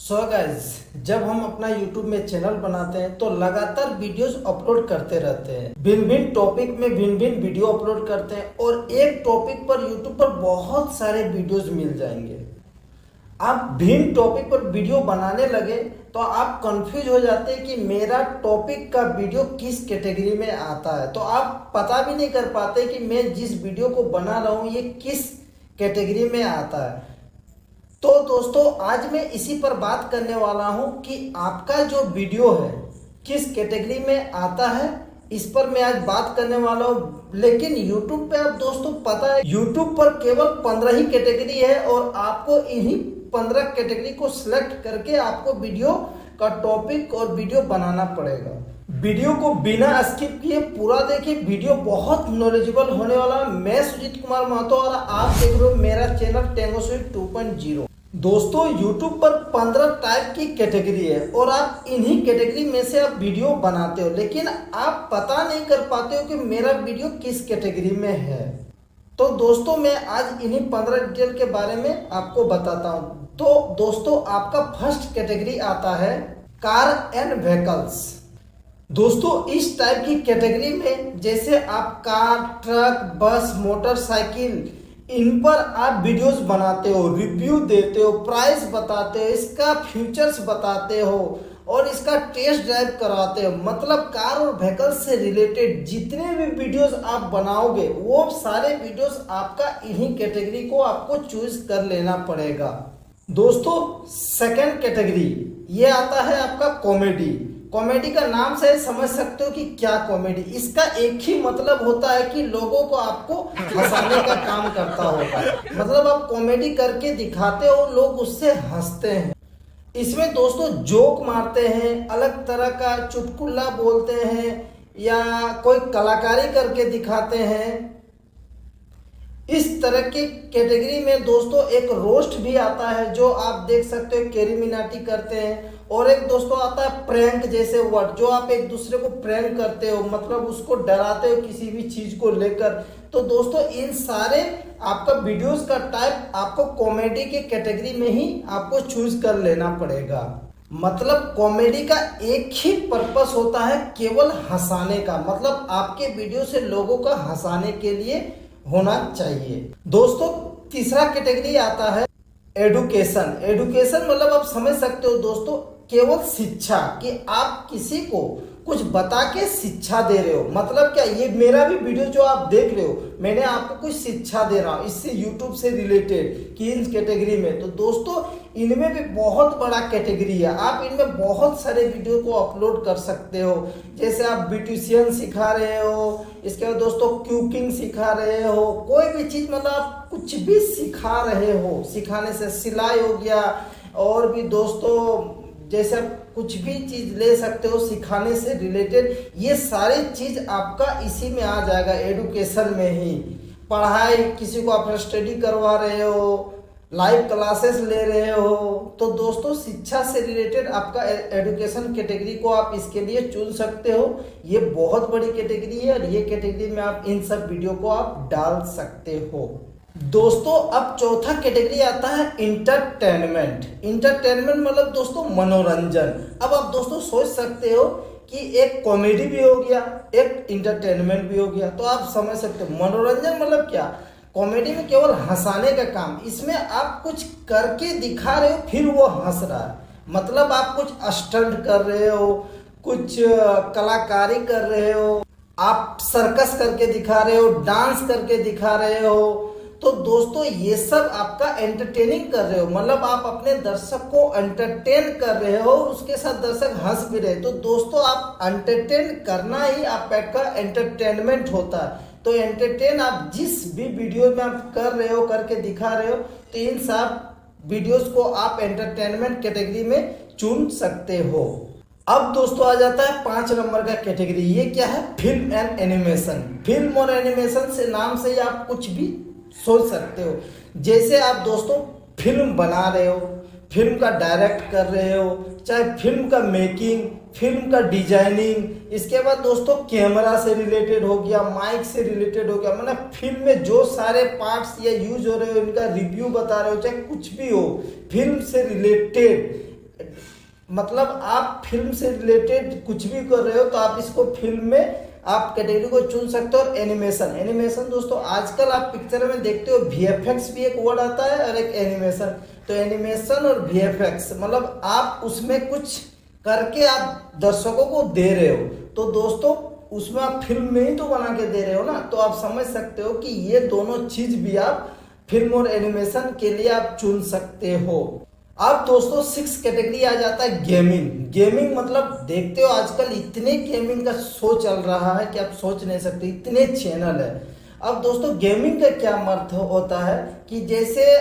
So guys, जब हम अपना YouTube में चैनल बनाते हैं तो लगातार वीडियोस अपलोड करते रहते हैं। भिन्न भिन्न टॉपिक में भिन्न भिन्न वीडियो अपलोड करते हैं और एक टॉपिक पर YouTube पर बहुत सारे वीडियोस मिल जाएंगे। आप भिन्न टॉपिक पर वीडियो बनाने लगे तो आप कंफ्यूज हो जाते हैं कि मेरा टॉपिक का वीडियो किस कैटेगरी में आता है। तो आप पता भी नहीं कर पाते कि मैं जिस वीडियो को बना रहा हूँ ये किस कैटेगरी में आता है। तो दोस्तों, आज मैं इसी पर बात करने वाला हूं कि आपका जो वीडियो है किस कैटेगरी में आता है, इस पर मैं आज बात करने वाला हूं। लेकिन YouTube पे आप दोस्तों पता है YouTube पर केवल 15 ही कैटेगरी है और आपको इन्हीं 15 कैटेगरी को सिलेक्ट करके आपको वीडियो का टॉपिक और वीडियो बनाना पड़ेगा। वीडियो को बिना स्किप किए पूरा देखिए, वीडियो बहुत नॉलेजेबल होने वाला है। मैं सुजीत कुमार महतो और आप देख रहे हो मेरा चैनल टेंगोस्विट 2.0। दोस्तों, YouTube पर 15 टाइप की कैटेगरी है और आप इन्हीं कैटेगरी में से आप वीडियो बनाते हो, लेकिन आप पता नहीं कर पाते हो कि मेरा वीडियो किस कैटेगरी में है। तो दोस्तों, मैं आज इन्हीं 15 डिटेल के बारे में आपको बताता हूँ। तो दोस्तों, आपका फर्स्ट कैटेगरी आता है कार एंड व्हीकल्स। दोस्तों, इस टाइप की कैटेगरी में जैसे आप कार, ट्रक, बस, मोटरसाइकिल, इन पर आप वीडियोस बनाते हो, रिव्यू देते हो, प्राइस बताते हो, इसका फीचर्स बताते हो और इसका टेस्ट ड्राइव कराते हो। मतलब कार और व्हीकल से रिलेटेड जितने भी वीडियोस आप बनाओगे वो सारे वीडियोस आपका इन्हीं कैटेगरी को आपको चूज कर लेना पड़ेगा। दोस्तों, सेकंड कैटेगरी ये आता है आपका कॉमेडी। कॉमेडी का नाम से समझ सकते हो कि क्या कॉमेडी, इसका एक ही मतलब होता है कि लोगों को आपको हंसाने का काम करता होगा। मतलब आप कॉमेडी करके दिखाते हो, लोग उससे हंसते हैं। इसमें दोस्तों जोक मारते हैं, अलग तरह का चुटकुला बोलते हैं या कोई कलाकारी करके दिखाते हैं। इस तरह की कैटेगरी में दोस्तों एक रोस्ट भी आता है जो आप देख सकते हो कैरी मिनाटी करते हैं, और एक दोस्तों आता है प्रैंक जैसे वर्ड, जो आप एक दूसरे को प्रैंक करते हो, मतलब उसको डराते हो किसी भी चीज को लेकर। तो दोस्तों, इन सारे आपका वीडियोस का टाइप आपको कॉमेडी के कैटेगरी में ही आपको चूज कर लेना पड़ेगा। मतलब कॉमेडी का एक ही पर्पस होता है, केवल हंसाने का। मतलब आपके वीडियो से लोगों का हंसाने के लिए होना चाहिए। दोस्तों, तीसरा कैटेगरी आता है एडुकेशन। एडुकेशन मतलब आप समझ सकते हो दोस्तों, केवल शिक्षा, कि आप किसी को कुछ बता के शिक्षा दे रहे हो। मतलब क्या, ये मेरा भी वीडियो जो आप देख रहे हो, मैंने आपको कुछ शिक्षा दे रहा हूँ इससे यूट्यूब से रिलेटेड कि इस कैटेगरी में। तो दोस्तों, इनमें भी बहुत बड़ा कैटेगरी है, आप इनमें बहुत सारे वीडियो को अपलोड कर सकते हो। जैसे आप ब्यूटिशियन सिखा रहे हो, इसके बाद दोस्तों कुकिंग सिखा रहे हो, कोई भी चीज़ मतलब आप कुछ भी सिखा रहे हो, सिखाने से सिलाई हो गया, और भी दोस्तों जैसे आप कुछ भी चीज ले सकते हो सिखाने से रिलेटेड, ये सारी चीज आपका इसी में आ जाएगा, एडुकेशन में ही। पढ़ाई, किसी को आप स्टडी करवा रहे हो, लाइव क्लासेस ले रहे हो, तो दोस्तों शिक्षा से रिलेटेड आपका एडुकेशन कैटेगरी को आप इसके लिए चुन सकते हो। ये बहुत बड़ी कैटेगरी है और ये कैटेगरी में आप इन सब वीडियो को आप डाल सकते हो। दोस्तों, अब चौथा कैटेगरी आता है इंटरटेनमेंट। इंटरटेनमेंट मतलब दोस्तों मनोरंजन। अब आप दोस्तों सोच सकते हो कि एक कॉमेडी भी हो गया, एक इंटरटेनमेंट भी हो गया, तो आप समझ सकते हो मनोरंजन मतलब क्या। कॉमेडी में केवल हंसाने का काम, इसमें आप कुछ करके दिखा रहे हो फिर वो हंस रहा है। मतलब आप कुछ स्टंट कर रहे हो, कुछ कलाकारी कर रहे हो, आप सर्कस करके दिखा रहे हो, डांस करके दिखा रहे हो। तो दोस्तों, ये सब आपका एंटरटेनिंग कर रहे हो, मतलब आप अपने दर्शक को एंटरटेन कर रहे हो और उसके साथ दर्शक हंस भी रहे। तो दोस्तों, आप एंटरटेन करना ही आपका एंटरटेनमेंट होता है। तो एंटरटेन आप जिस भी वीडियो में आप कर रहे हो, करके दिखा रहे हो, तो इन सब वीडियोस को आप एंटरटेनमेंट कैटेगरी में चुन सकते हो। अब दोस्तों आ जाता है 5 नंबर का कैटेगरी। ये क्या है? Film and animation. फिल्म और एनिमेशन से नाम से ही आप कुछ भी सोच सकते हो। जैसे आप दोस्तों फिल्म बना रहे हो, फिल्म का डायरेक्ट कर रहे हो, चाहे फिल्म का मेकिंग, फिल्म का डिजाइनिंग, इसके बाद दोस्तों कैमरा से रिलेटेड हो गया, माइक से रिलेटेड हो गया, मतलब फिल्म में जो सारे पार्ट्स या यूज हो रहे हो इनका रिव्यू बता रहे हो, चाहे कुछ भी हो फिल्म से रिलेटेड मतलब आप फिल्म से रिलेटेड कुछ भी कर रहे हो तो आप इसको फिल्म में आप कैटेगरी को चुन सकते हो। और एनिमेशन, एनिमेशन दोस्तों आजकल आप पिक्चर में देखते हो वीएफएक्स भी एक वर्ड आता है और एक एनिमेशन। तो एनिमेशन और वीएफएक्स मतलब आप उसमें कुछ करके आप दर्शकों को दे रहे हो, तो दोस्तों उसमें आप फिल्म में ही तो बना के दे रहे हो ना, तो आप समझ सकते हो कि ये दोनों चीज भी आप फिल्म और एनिमेशन के लिए आप चुन सकते हो। अब दोस्तों 6 कैटेगरी आ जाता है गेमिंग। गेमिंग मतलब देखते हो आजकल इतने गेमिंग का शो चल रहा है कि आप सोच नहीं सकते, इतने चैनल है। अब दोस्तों गेमिंग का क्या मतलब होता है कि जैसे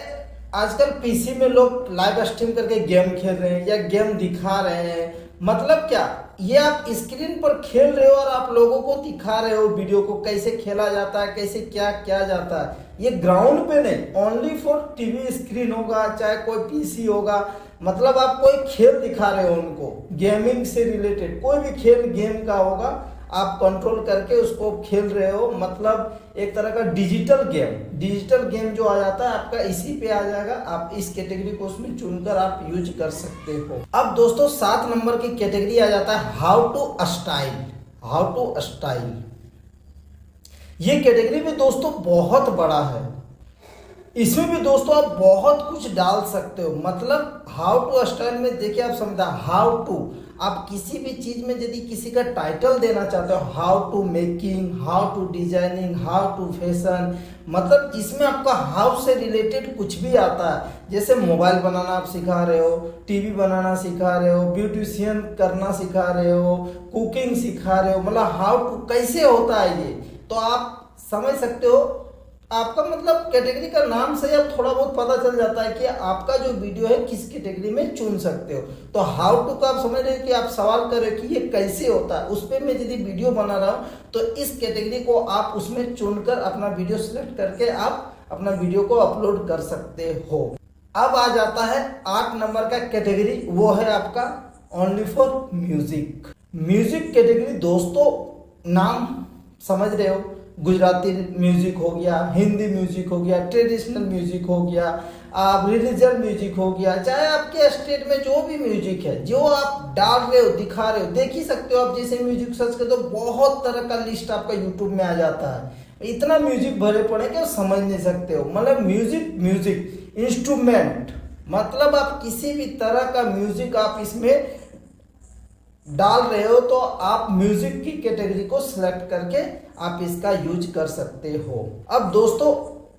आजकल पीसी में लोग लाइव स्ट्रीम करके गेम खेल रहे हैं या गेम दिखा रहे हैं, मतलब क्या ये आप स्क्रीन पर खेल रहे हो और आप लोगों को दिखा रहे हो वीडियो को कैसे खेला जाता है, कैसे क्या किया जाता है। ये ग्राउंड पे नहीं, ओनली फॉर टीवी स्क्रीन होगा, चाहे कोई पीसी होगा, मतलब आप कोई खेल दिखा रहे हो उनको, गेमिंग से रिलेटेड कोई भी खेल गेम का होगा, आप कंट्रोल करके उसको खेल रहे हो, मतलब एक तरह का डिजिटल गेम। डिजिटल गेम जो आ जाता है आपका इसी पे आ जाएगा, आप इस कैटेगरी को उसमें चुनकर आप यूज कर सकते हो। अब दोस्तों 7 नंबर की कैटेगरी आ जाता है how to style. How to style ये कैटेगरी में दोस्तों बहुत बड़ा है, इसमें भी दोस्तों आप बहुत कुछ डाल सकते हो। मतलब हाउ टू स्टाइल में देखिए आप समझा, हाउ टू आप किसी भी चीज में यदि किसी का टाइटल देना चाहते हो, how to making, how to designing, how to fashion, मतलब जिसमें आपका हाउ से रिलेटेड कुछ भी आता है, जैसे मोबाइल बनाना आप सिखा रहे हो, टीवी बनाना सिखा रहे हो, ब्यूटिशियन करना सिखा रहे हो, कुकिंग सिखा रहे हो, मतलब हाउ टू कैसे होता है ये, तो आप समझ सकते हो। आपका मतलब कैटेगरी का नाम से अब थोड़ा बहुत पता चल जाता है कि आपका जो वीडियो है किस कैटेगरी में चुन सकते हो। तो हाउ टू का आप समझ रहे हो कि आप सवाल कर रहे हो कि ये कैसे होता है, उस पर मैं यदि वीडियो बना रहा हूँ तो इस कैटेगरी को आप उसमें चुनकर अपना वीडियो सिलेक्ट करके आप अपना वीडियो को अपलोड कर सकते हो। अब आ जाता है 8 नंबर का कैटेगरी, वो है आपका only for music. Music category दोस्तों नाम समझ रहे हो, गुजराती म्यूजिक हो गया, हिंदी म्यूजिक हो गया, ट्रेडिशनल म्यूजिक हो गया, आप रिलीजन म्यूजिक हो गया, चाहे आपके स्टेट में जो भी म्यूजिक है जो आप डाल रहे हो दिखा रहे हो, देख ही सकते हो आप। जैसे म्यूजिक सर्च करते हो बहुत तरह का लिस्ट आपका यूट्यूब में आ जाता है, इतना म्यूजिक भरे पड़े कि आप समझ नहीं सकते हो। मतलब म्यूजिक इंस्ट्रूमेंट, मतलब आप किसी भी तरह का म्यूजिक आप इसमें डाल रहे हो तो आप म्यूजिक की कैटेगरी को सिलेक्ट करके आप इसका यूज कर सकते हो। अब दोस्तों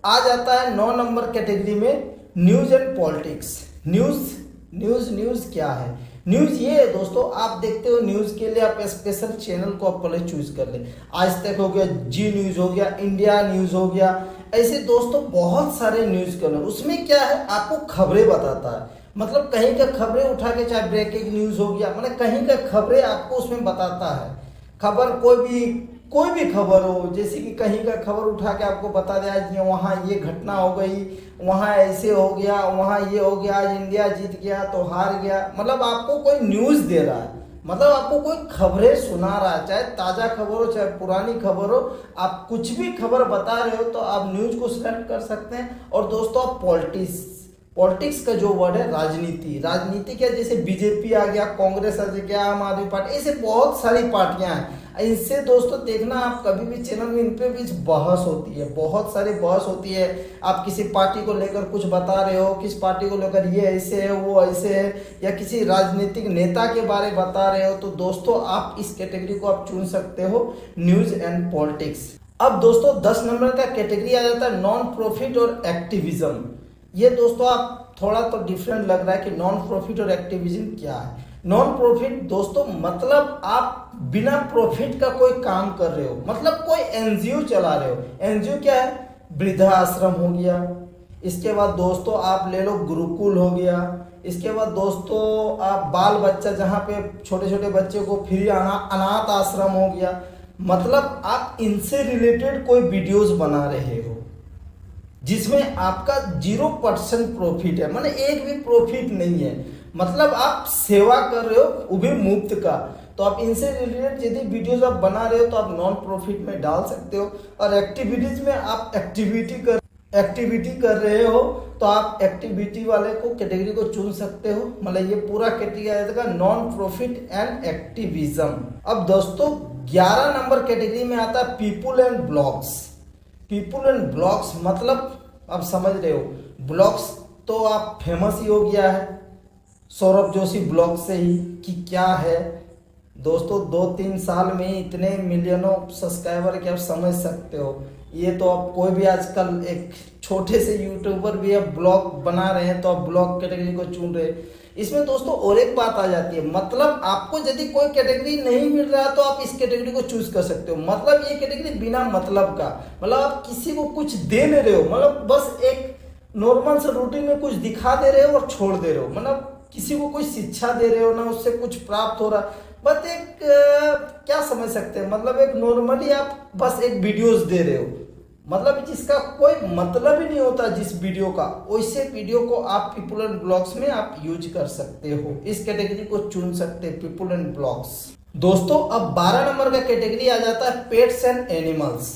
आ जाता है 9 नंबर कैटेगरी में न्यूज एंड पॉलिटिक्स। न्यूज क्या है? न्यूज ये है दोस्तों, आप देखते हो न्यूज के लिए आप स्पेशल चैनल को आप पहले चूज कर ले। आज तक हो गया, जी न्यूज हो गया, इंडिया न्यूज हो गया, ऐसे दोस्तों बहुत सारे न्यूज कर लो। उसमें क्या है, आपको खबरें बताता है, मतलब कहीं का खबरें उठा के, चाहे ब्रेकिंग न्यूज हो गया, मतलब कहीं का खबरें आपको उसमें बताता है। खबर कोई भी खबर हो, जैसे कि कहीं का खबर उठा के आपको बता दिया कि वहाँ ये घटना हो गई, वहाँ ऐसे हो गया, वहाँ ये हो गया, आज इंडिया जीत गया तो हार गया, मतलब आपको कोई न्यूज दे रहा है, मतलब आपको कोई खबरें सुना रहा है, चाहे ताजा खबर हो चाहे पुरानी खबर हो, आप कुछ भी खबर बता रहे हो तो आप न्यूज को सिलेक्ट कर सकते हैं। और दोस्तों आप पॉलिटिक्स का जो वर्ड है राजनीति क्या, जैसे बीजेपी आ गया, कांग्रेस आ गया, आम आदमी पार्टी, ऐसे बहुत सारी पार्टियां हैं। इनसे दोस्तों देखना आप कभी भी चैनल में इन पे भी बहस होती है, बहुत सारी बहस होती है। आप किसी पार्टी को लेकर कुछ बता रहे हो, किस पार्टी को लेकर ये ऐसे है वो ऐसे है, या किसी राजनीतिक नेता के बारे में बता रहे हो, तो दोस्तों आप इस कैटेगरी को आप चुन सकते हो, न्यूज एंड पॉलिटिक्स। अब दोस्तों 10 नंबर का कैटेगरी आ जाता है नॉन प्रॉफिट और एक्टिविज्म। ये दोस्तों आप थोड़ा तो डिफरेंट लग रहा है कि नॉन प्रॉफिट और एक्टिविज्म क्या है। नॉन प्रॉफिट दोस्तों मतलब आप बिना प्रॉफिट का कोई काम कर रहे हो, मतलब कोई एनजीओ चला रहे हो। एनजीओ क्या है, वृद्धा आश्रम हो गया, इसके बाद दोस्तों आप ले लो गुरुकुल हो गया, इसके बाद दोस्तों आप बाल बच्चा जहाँ पे छोटे छोटे बच्चे को फ्री अनाथ आश्रम हो गया, मतलब आप इनसे रिलेटेड कोई वीडियोस बना रहे हो जिसमें आपका 0% प्रॉफिट है, माने एक भी प्रॉफिट नहीं है, मतलब आप सेवा कर रहे हो वो भी मुफ्त का। तो आप इनसे रिलेटेड यदि वीडियोस आप बना रहे हो तो आप नॉन प्रॉफिट में डाल सकते हो। और एक्टिविटीज में आप एक्टिविटी कर रहे हो तो आप एक्टिविटी वाले को कैटेगरी को चुन सकते हो। मतलब ये पूरा कैटेगरी आ जाएगा नॉन प्रॉफिट एंड एक्टिविज्म। अब दोस्तों 11 नंबर कैटेगरी में आता है people and blogs. People and blogs मतलब आप समझ रहे हो, ब्लॉग्स तो आप फेमस ही हो गया है सौरभ जोशी ब्लॉग से ही कि क्या है दोस्तों, 2-3 साल में इतने मिलियनों सब्सक्राइबर के आप समझ सकते हो। ये तो आप कोई भी आजकल एक छोटे से यूट्यूबर भी अब ब्लॉग बना रहे हैं तो आप ब्लॉग कैटेगरी को चुन रहे हैं। इसमें दोस्तों और एक बात आ जाती है, मतलब आपको यदि कोई कैटेगरी नहीं मिल रहा तो आप इस कैटेगरी को चूज कर सकते हो। मतलब ये कैटेगरी बिना मतलब का, मतलब आप किसी को कुछ दे नहीं रहे हो, मतलब बस एक नॉर्मल से रूटीन में कुछ दिखा दे रहे हो और छोड़ दे रहे हो, मतलब किसी को कोई शिक्षा दे रहे हो ना उससे कुछ प्राप्त हो रहा, बस एक क्या समझ सकते हैं, मतलब एक नॉर्मली आप बस एक वीडियोस दे रहे हो, मतलब जिसका कोई मतलब ही नहीं होता जिस वीडियो का, वैसे वीडियो को आप पीपुल एंड ब्लॉग्स में आप यूज कर सकते हो। इस कैटेगरी को चुन सकते हैं पीपुल एंड ब्लॉग्स। दोस्तों अब 12 नंबर का कैटेगरी आ जाता है पेट्स एंड एनिमल्स।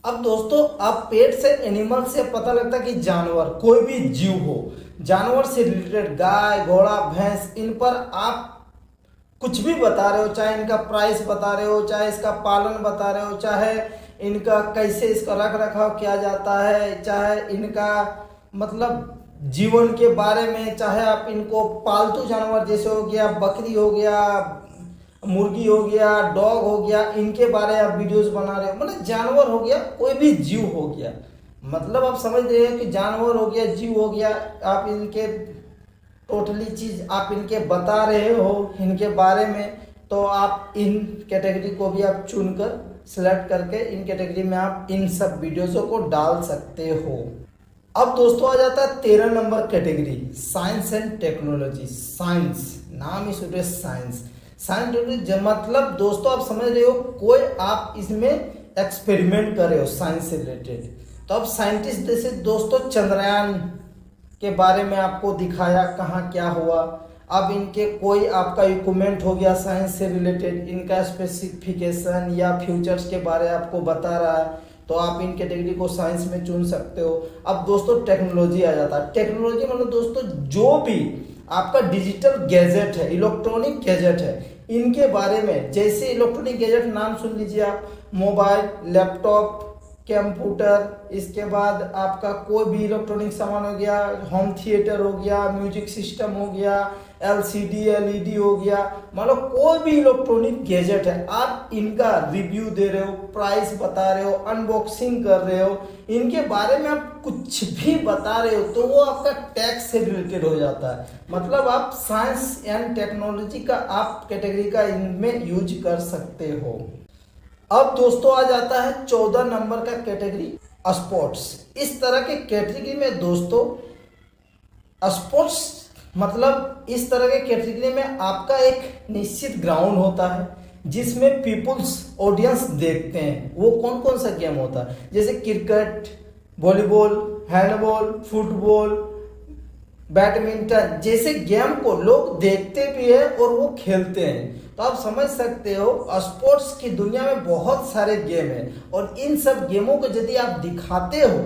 अब दोस्तों आप पेट्स एंड एनिमल्स से पता लगता है कि जानवर, कोई भी जीव हो, जानवर से रिलेटेड गाय घोड़ा भैंस, इन पर आप कुछ भी बता रहे हो, चाहे इनका प्राइस बता रहे हो, चाहे इसका पालन बता रहे हो, चाहे इनका कैसे इसका रख रखाव किया जाता है, चाहे इनका मतलब जीवन के बारे में, चाहे आप इनको पालतू जानवर जैसे हो गया बकरी हो गया, मुर्गी हो गया, डॉग हो गया, इनके बारे में आप वीडियोस बना रहे हो, मतलब जानवर हो गया, कोई भी जीव हो गया, मतलब आप समझ रहे हो कि जानवर हो गया, जीव हो गया, आप इनके टोटली चीज आप इनके बता रहे हो इनके बारे में, तो आप इन कैटेगरी को भी आप चुनकर सिलेक्ट करके इन कैटेगरी में आप इन सब वीडियोज़ों को डाल सकते हो। अब दोस्तों आ जाता है 13 number category science and technology. Science, नाम ही सुनिए साइंस। साइंस टेक्नोलॉजी मतलब दोस्तों आप समझ रहे हो कोई आप इसमें एक्सपेरिमेंट कर रहे हो साइंस से रिलेटेड, तो अब साइंटिस्ट जैसे दोस्तों चंद्रयान के बारे में आपको दिखाया कहाँ क्या हुआ, अब इनके कोई आपका इक्विपमेंट हो गया साइंस से रिलेटेड, इनका स्पेसिफिकेशन या फ्यूचर्स के बारे में आपको बता रहा है, तो आप इन कैटेगरी को साइंस में चुन सकते हो। अब दोस्तों टेक्नोलॉजी आ जाता है। टेक्नोलॉजी मतलब दोस्तों जो भी आपका डिजिटल गैजेट है, इलेक्ट्रॉनिक गैजेट है, इनके बारे में, जैसे इलेक्ट्रॉनिक गैजेट नाम सुन लीजिए आप, मोबाइल, लैपटॉप, कंप्यूटर, इसके बाद आपका कोई भी इलेक्ट्रॉनिक सामान हो गया, होम थिएटर हो गया, म्यूजिक सिस्टम हो गया, LCD LED हो गया, मतलब कोई भी इलेक्ट्रॉनिक गैजेट है, आप इनका रिव्यू दे रहे हो, प्राइस बता रहे हो, अनबॉक्सिंग कर रहे हो, इनके बारे में आप कुछ भी बता रहे हो तो वो आपका टैक्स से रिलेटेड हो जाता है। मतलब आप साइंस एंड टेक्नोलॉजी का आप कैटेगरी का इनमें यूज कर सकते हो। अब दोस्तों आ जाता है 14 नंबर का कैटेगरी स्पोर्ट्स। इस तरह के कैटेगरी में दोस्तों स्पोर्ट्स मतलब इस तरह के कैटेगरी में आपका एक निश्चित ग्राउंड होता है जिसमें पीपुल्स ऑडियंस देखते हैं। वो कौन कौन सा गेम होता है, जैसे cricket, volleyball, handball, football, badminton जैसे गेम को लोग देखते भी है और वो खेलते हैं। तो आप समझ सकते हो स्पोर्ट्स की दुनिया में बहुत सारे गेम हैं और इन सब गेमों को यदि आप दिखाते हो,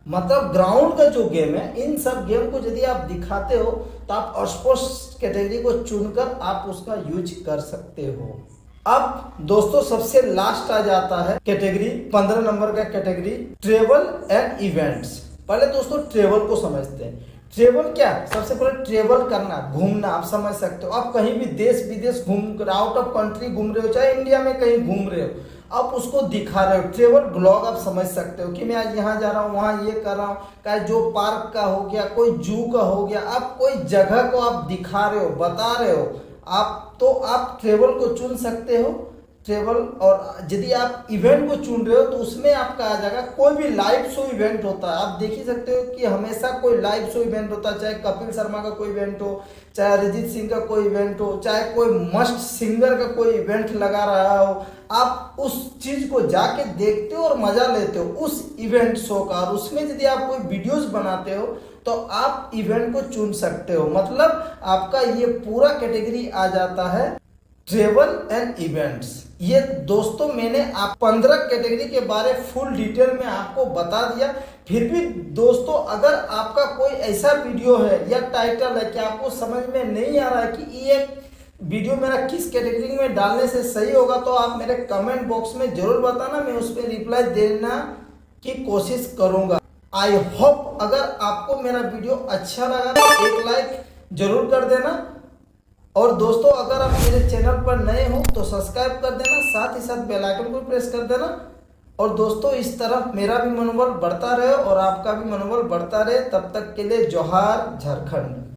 मतलब ग्राउंड का जो गेम है, इन सब गेम को यदि आप दिखाते हो तो आप स्पोर्ट्स कैटेगरी को चुनकर आप उसका यूज कर सकते हो। अब दोस्तों सबसे लास्ट आ जाता है कैटेगरी 15 नंबर का कैटेगरी ट्रेवल एंड इवेंट्स। पहले दोस्तों ट्रेवल को समझते हैं। ट्रेवल क्या, सबसे पहले ट्रेवल करना, घूमना, आप समझ सकते हो। आप कहीं भी देश विदेश घूम, आउट ऑफ कंट्री घूम रहे हो, चाहे इंडिया में कहीं घूम रहे हो, आप उसको दिखा रहे हो। ट्रेवल ब्लॉग आप समझ सकते हो कि मैं आज यहाँ जा रहा हूँ, वहाँ ये कर रहा हूँ, चाहे जो पार्क का हो गया, कोई जू का हो गया, आप कोई जगह को आप दिखा रहे हो, बता रहे हो आप, तो आप ट्रेवल को चुन सकते हो। ट्रेवल, और यदि आप इवेंट को चुन रहे हो तो उसमें आपका आ जाएगा कोई भी लाइव शो इवेंट होता है। आप देख ही सकते हो कि हमेशा कोई लाइव शो इवेंट होता है, चाहे कपिल शर्मा का कोई इवेंट हो, चाहे अरिजीत सिंह का कोई इवेंट हो, चाहे कोई मस्त सिंगर का कोई इवेंट लगा रहा हो, आप उस चीज को जाके देखते हो और मजा लेते हो उस इवेंट शो का। और उसमें यदि आप कोई वीडियोस बनाते हो तो आप इवेंट को चुन सकते हो। मतलब आपका ये पूरा कैटेगरी आ जाता है ट्रेवल एंड इवेंट्स। ये दोस्तों मैंने आप 15 कैटेगरी के बारे फुल डिटेल में आपको बता दिया। फिर भी दोस्तों अगर आपका कोई ऐसा वीडियो है या टाइटल है कि आपको समझ में नहीं आ रहा है कि ये वीडियो मेरा किस कैटेगरी में डालने से सही होगा, तो आप मेरे कमेंट बॉक्स में जरूर बताना, मैं उस पर रिप्लाई देना की कोशिश करूंगा। आई होप अगर आपको मेरा वीडियो अच्छा लगा तो एक लाइक जरूर कर देना, और दोस्तों अगर आप मेरे चैनल पर नए हो तो सब्सक्राइब कर देना, साथ ही साथ बेल आइकन को प्रेस कर देना। और दोस्तों इस तरह मेरा भी मनोबल बढ़ता रहे और आपका भी मनोबल बढ़ता रहे। तब तक के लिए जोहार झारखंड।